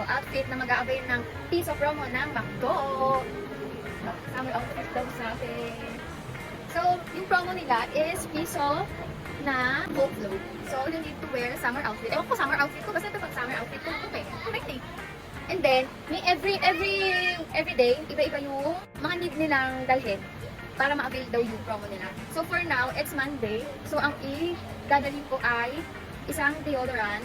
outfit na mag-a-avail ng piso promo ng McDo. Summer outfit daw sa akin. So, yung promo nila is piso na Coke float. So, you need to wear summer outfit. Ewan ko summer outfit ko, basta ito pag summer outfit ko, okay. Alright. And then, may every day, iba-iba yung mga need nilang dalhin para ma-avail daw yung promo nila. So, for now, it's Monday. So, ang i-dadalhin ko ay isang deodorant,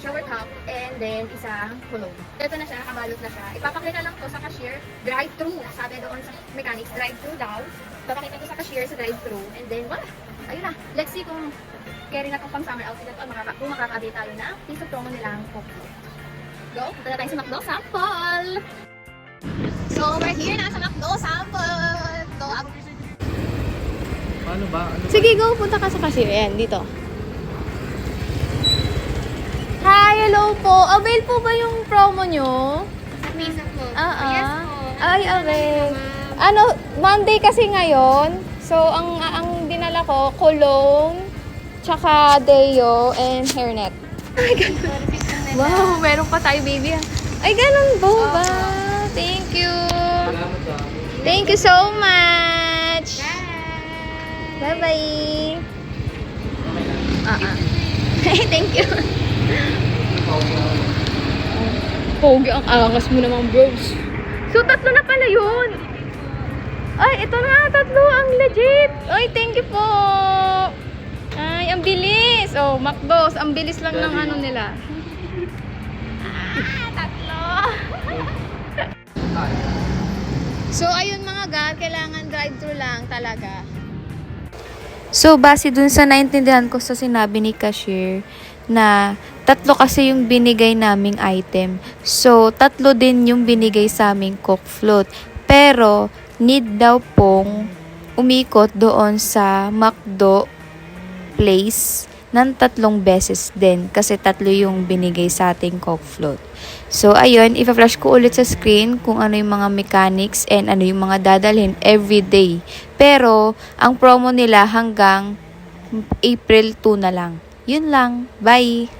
shower cap, and then isang cologne. Ito na siya, nakabalot na siya. Ipapakita lang to sa cashier, drive-thru. Sabi doon sa mechanics, drive-thru daw. Papakita ko sa cashier sa drive-thru. And then, wala. Ayun na. Let's see kung carry na itong pang summer outfit na ito. Kung makaka-avail tayo na piso promo nilang Coke. Go, punta na tayo sa McDo sample. So, we're here na sa McDo sample. Go up. Paano ba? Sige, go. Punta ka sa cashier. Ayan, dito. Hi, hello po. Avail po ba yung promo nyo? Piso po. Yes po. Ay, avail. Ano, Monday kasi ngayon. So, ang dinala ko, cologne, tsaka deo, and hairnet. Ay, ganun. Wow, meron pa tayo, baby. Ay, ganun po ba? Thank you. Thank you so much. Bye-bye. Thank you. Pogi, ang angas mo naman, bros. So, tatlo na pala yun. Ay, ito na, tatlo. Ang legit. Ay, thank you po. Ay, ang bilis. Oh, McDo's. Ang bilis lang ng ano nila. Tatlo. So, ayun mga God, kailangan drive-thru lang talaga. So, base dun sa naintindihan ko sa sinabi ni cashier na tatlo kasi yung binigay naming item. So, tatlo din yung binigay sa aming Coke float. Pero, need daw pong umikot doon sa McDo place ng 3 beses din kasi tatlo yung binigay sa ating Coke float. So, ayun, ipa-flash ko ulit sa screen kung ano yung mga mechanics and ano yung mga dadalhin every day. Pero, ang promo nila hanggang April 2 na lang. Yun lang. Bye!